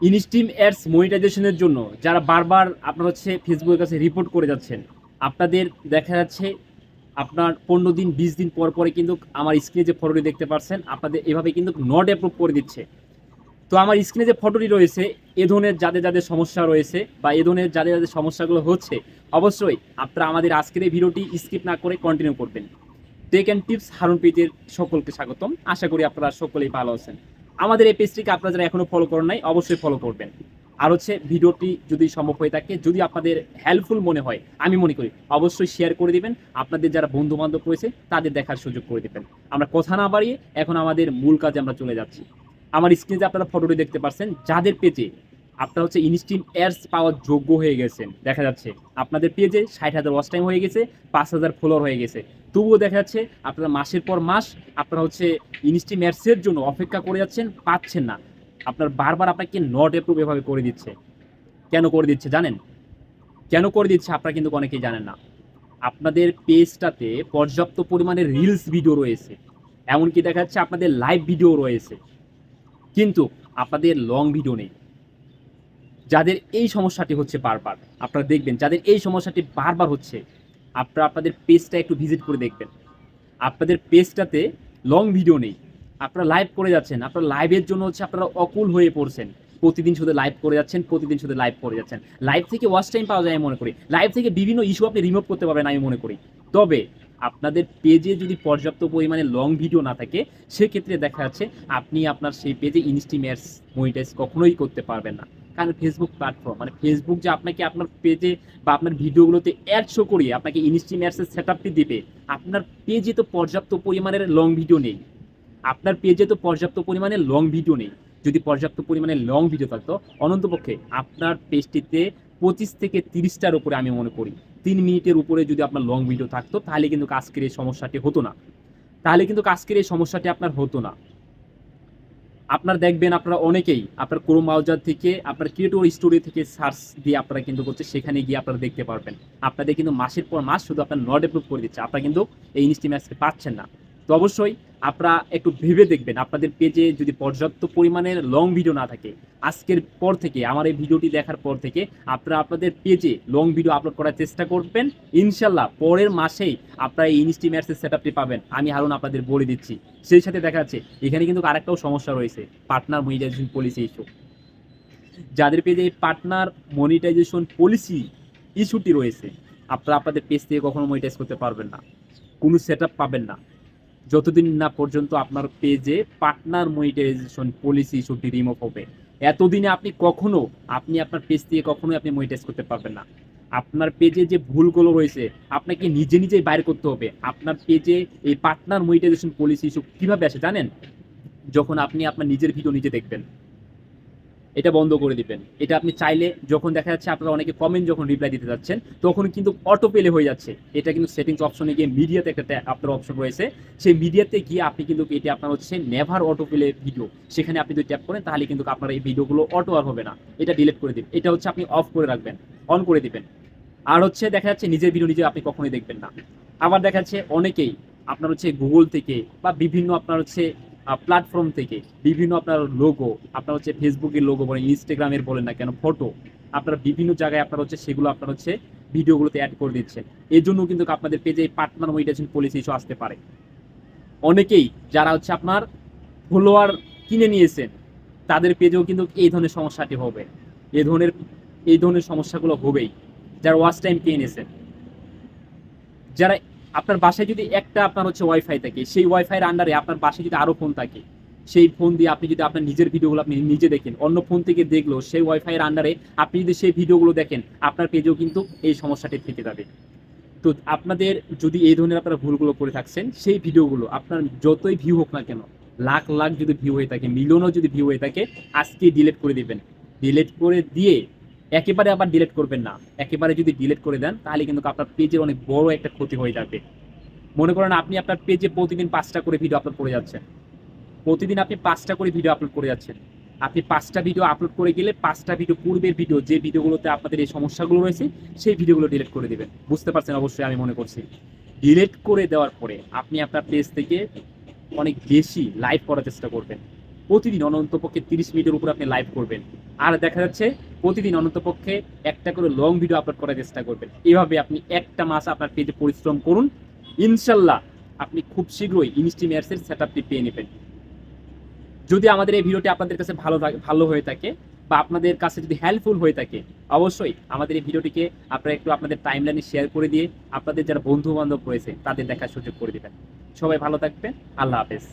Instream ads মনিটাইজেশনের জন্য যারা বারবার আপনার হচ্ছে ফেসবুকের কাছে রিপোর্ট করে যাচ্ছেন, আপনাদের দেখা যাচ্ছে আপনার 15 দিন 20 দিন পর পরে কিন্তু আমার স্ক্রিনে যে ফটোটি দেখতে পাচ্ছেন আপনাদের এভাবে কিন্তু নট অ্যাপ্রুভ করে দিচ্ছে। তো আমার স্ক্রিনে যে ফটোটি রয়েছে, এ ধরনের যাদের যাদের সমস্যা রয়েছে বা এ ধরনের যাদের যাদের সমস্যাগুলো হচ্ছে, অবশ্যই আপনারা আমাদের আজকের এই ভিডিওটি স্কিপ না করে কন্টিনিউ করবেন। টেক অ্যান্ড টিপস হারুন পেজের সকলকে স্বাগতম। আশা করি আপনারা সকলেই ভালো আছেন। আমাদের এই পেজটিকে আপনারা যারা এখনো ফলো করেন নাই অবশ্যই ফলো করবেন। আর হচ্ছে ভিডিওটি যদি সম্ভব হয়ে থাকে, যদি আপনাদের হেল্পফুল মনে হয়, আমি মনে করি অবশ্যই শেয়ার করে দিবেন। আপনাদের যারা বন্ধু বান্ধব রয়েছে তাদের দেখার সুযোগ করে দিবেন। আমরা কথা না বাড়িয়ে এখন আমাদের মূল কাজে আমরা চলে যাচ্ছি। আমার স্ক্রিনে আপনারা ফটোটি দেখতে পাচ্ছেন, যাদের পেজে আপনার হচ্ছে ইনস্ট্রিম অ্যাডস পাওয়ার যোগ্য হয়ে গেছেন, দেখা যাচ্ছে আপনাদের পেজে 60,000 ওয়াচ টাইম হয়ে গেছে, 5,000 ফলোয়ার হয়ে গেছে, তবুও দেখা যাচ্ছে আপনারা মাসের পর মাস আপনারা হচ্ছে ইনস্ট্রিম অ্যাডসের জন্য অপেক্ষা করে যাচ্ছেন, পাচ্ছেন না। আপনার বারবার আপনাকে নট অ্যাপ্রুভ এভাবে করে দিচ্ছে। কেন করে দিচ্ছে জানেন? কেন করে দিচ্ছে আপনারা কিন্তু অনেকেই জানেন না। আপনাদের পেজটাতে পর্যাপ্ত পরিমাণে রিলস ভিডিও রয়েছে, এমনকি দেখা যাচ্ছে আপনাদের লাইভ ভিডিও রয়েছে, কিন্তু আপনাদের লং ভিডিও নেই। যাদের এই সমস্যাটি হচ্ছে বারবার, আপনারা দেখবেন যাদের এই সমস্যাটি বারবার হচ্ছে, আপনারা আপনাদের পেজটা একটু ভিজিট করে দেখবেন। আপনাদের পেজটাতে লং ভিডিও নেই, আপনারা লাইভ করে যাচ্ছেন, আপনারা লাইভের জন্য হচ্ছে আপনারা অকুল হয়ে পড়ছেন। প্রতিদিন শুধু লাইভ করে যাচ্ছেন, প্রতিদিন শুধু লাইভ করে যাচ্ছেন। লাইভ থেকে ওয়াচ টাইম পাওয়া যায় আমি মনে করি, লাইভ থেকে বিভিন্ন ইস্যু আপনি রিমুভ করতে পারবেন আমি মনে করি। তবে আপনাদের পেজে যদি পর্যাপ্ত পরিমাণে লং ভিডিও না থাকে, সেক্ষেত্রে দেখা যাচ্ছে আপনি আপনার সেই পেজে ইনস্ট্রিম অ্যাডস মনিটাইজ কখনোই করতে পারবেন না। কারণ ফেসবুক প্ল্যাটফর্ম, মানে ফেসবুক যে আপনাকে আপনার পেজে বা আপনার ভিডিওগুলোতে অ্যাড শো করিয়ে আপনাকে ইনস্ট্রিম অ্যাডসের সেট আপটি দেবে, আপনার পেজে তো পর্যাপ্ত পরিমাণের লং ভিডিও নেই। আপনার পেজে তো পর্যাপ্ত পরিমাণে লং ভিডিও নেই। যদি পর্যাপ্ত পরিমাণে লং ভিডিও থাকতো, অনন্তপক্ষে আপনার পেজটিতে 25 থেকে 30টার উপরে আমি মনে করি 3 মিনিটের উপরে যদি আপনার লং ভিডিও থাকতো, তাহলে কিন্তু আজকের এই সমস্যাটি হতো না। তাহলে কিন্তু আজকের এই সমস্যাটি আপনার হতো না। আপনারা দেখবেন আপনারা অনেকেই আপনার ক্রোম ব্রাউজার থেকে আপনার ক্রিয়েটর স্টুডিও থেকে সার্চ দিয়ে আপনারা কিন্তু হচ্ছে সেখানে গিয়ে আপনারা দেখতে পারবেন। আপনাদের কিন্তু মাসের পর মাস শুধু আপনার নট অ্যাপ্রুভ করে দিচ্ছে, আপনারা কিন্তু এই ইনস্ট্রিম অ্যাডসকে পাচ্ছেন না। তো অবশ্যই আপনারা একটু ভেবে দেখবেন, আপনাদের পেজে যদি পর্যাপ্ত পরিমাণের লং ভিডিও না থাকে, আজকের পর থেকে আমার এই ভিডিওটি দেখার পর থেকে আপনারা আপনাদের পেজে লং ভিডিও আপলোড করার চেষ্টা করবেন। ইনশাল্লাহ পরের মাসেই আপনারা এই ইনস্ট্রিম অ্যাডসের সেট আপটি পাবেন, আমি হারুন আপনাদের বলে দিচ্ছি। সেই সাথে দেখা যাচ্ছে এখানে কিন্তু আরেকটাও সমস্যা রয়েছে, পার্টনার মনিটাইজেশন পলিসি ইস্যু। যাদের পেজে এই পার্টনার মনিটাইজেশন পলিসি ইস্যুটি রয়েছে, আপনারা আপনাদের পেজ থেকে কখনো মনিটাইজ করতে পারবেন না, কোনো সেট আপ পাবেন না, যতদিন না পর্যন্ত আপনার পেজে পার্টনার মনিটাইজেশন পলিসি ইস্যুটি রিমুভ হবে। এতদিনে আপনি কখনো আপনি আপনার পেজ থেকে কখনোই আপনি মনিটাইজ করতে পারবেন না। আপনার পেজে যে ভুলগুলো রয়েছে আপনাকে নিজে নিজেই বাইর করতে হবে। আপনার পেজে এই পার্টনার মনিটাইজেশন পলিসি ইস্যু কীভাবে আসে জানেন? যখন আপনি আপনার নিজের ভিডিও নিজে দেখবেন, এটা বন্ধ করে দিবেন। এটা আপনি চাইলে যখন দেখা যাচ্ছে আপনারা অনেকে কমেন্ট যখন রিপ্লাই দিতে যাচ্ছেন, তখন কিন্তু অটো প্লে হয়ে যাচ্ছে। এটা কিন্তু সেটিংস অপশনে গিয়ে মিডিয়াতে একটা আপনার অপশন রয়েছে, সেই মিডিয়াতে গিয়ে আপনি কিন্তু এটি আপনার হচ্ছে নেভার অটো প্লে ভিডিও, সেখানে আপনি যদি ট্যাপ করেন তাহলে কিন্তু আপনার এই ভিডিওগুলো অটো আর হবে না, এটা ডিলিট করে দিন। এটা হচ্ছে আপনি অফ করে রাখবেন, অন করে দিবেন। আর হচ্ছে দেখা যাচ্ছে নিজের ভিডিও নিজে আপনি কখনোই দেখবেন না। আবার দেখা যাচ্ছে অনেকেই আপনার হচ্ছে গুগল থেকে বা বিভিন্ন আপনার হচ্ছে প্ল্যাটফর্ম থেকে বিভিন্ন আপনার লোগো, আপনার হচ্ছে ফেসবুকের লোগো বলেন, ইনস্টাগ্রামের বলেন না কেন ফটো, আপনারা বিভিন্ন জায়গায় আপনার হচ্ছে সেগুলো আপনার হচ্ছে ভিডিওগুলোতে অ্যাড করে দিচ্ছেন। এই জন্য কিন্তু আপনাদের পেজে পার্টনার মনিটাইজেশন পলিসি ইস্যু আসতে পারে। অনেকেই যারা হচ্ছে আপনার ফলোয়ার কিনে নিয়েছেন, তাদের পেজেও কিন্তু এই ধরনের সমস্যাটি হবে। এই ধরনের এই ধরনের সমস্যাগুলো হবেই। যারা ওয়াচ টাইম কিনে নিয়েছেন, যারা আপনার বাসায় যদি একটা আপনার হচ্ছে ওয়াইফাই থাকে, সেই ওয়াইফাইয়ের আন্ডারে আপনার বাসায় যদি আরও ফোন থাকে, সেই ফোন দিয়ে আপনি যদি আপনার নিজের ভিডিওগুলো আপনি নিজে দেখেন, অন্য ফোন থেকে দেখলেও সেই ওয়াইফাইয়ের আন্ডারে আপনি যদি সেই ভিডিওগুলো দেখেন, আপনার পেজেও কিন্তু এই সমস্যাটি থেকে যাবে। তো আপনাদের যদি এই ধরনের আপনারা ভুলগুলো করে থাকছেন, সেই ভিডিওগুলো আপনার যতই ভিউ হোক না কেন, লাখ লাখ যদি ভিউ হয়ে থাকে, মিলিয়নও যদি ভিউ হয়ে থাকে, আজকে ডিলিট করে দিবেন। ডিলিট করে দিয়ে একেবারে আবার ডিলিট করবেন না। একেবারে যদি ডিলিট করে দেন তাহলে কিন্তু আপনার পেজের অনেক বড় একটা ক্ষতি হয়ে যাবে। মনে করেন আপনি আপনার পেজে প্রতিদিন 5টা করে ভিডিও আপলোড করে যাচ্ছেন, প্রতিদিন আপনি 5টা করে ভিডিও আপলোড করে যাচ্ছেন। আপনি 5টা ভিডিও আপলোড করে গেলে 5টা ভিডিও পূর্বের ভিডিও যে ভিডিওগুলোতে আপনাদের এই সমস্যাগুলো রয়েছে, সেই ভিডিওগুলো ডিলিট করে দিবেন। বুঝতে পারছেন অবশ্যই আমি মনে করছি। ডিলিট করে দেওয়ার পরে আপনি আপনার পেজ থেকে অনেক বেশি লাইভ করার চেষ্টা করবেন। প্রতিদিন অনন্তপক্ষে 30 মিনিটের উপরে আপনি লাইভ করবেন। আর দেখা যাচ্ছে প্রতিদিন অন্ততপক্ষে একটা করে লং ভিডিও আপলোড করার চেষ্টা করবেন। এভাবে আপনি একটা মাস আপনার পেজে পরিশ্রম করুন, ইনশাল্লাহ আপনি খুব শীঘ্রই ইনস্টিমেটসের সেটআপটি পেয়ে নেবেন। যদি আমাদের এই ভিডিওটি আপনাদের কাছে ভালো হয়ে থাকে বা আপনাদের কাছে যদি হেল্পফুল হয়ে থাকে, অবশ্যই আমাদের এই ভিডিওটিকে আপনারা একটু আপনাদের টাইমলাইনে শেয়ার করে দিয়ে আপনাদের যারা বন্ধু বান্ধব রয়েছে তাদের দেখার সুযোগ করে দেবেন। সবাই ভালো থাকবেন। আল্লাহ হাফেজ।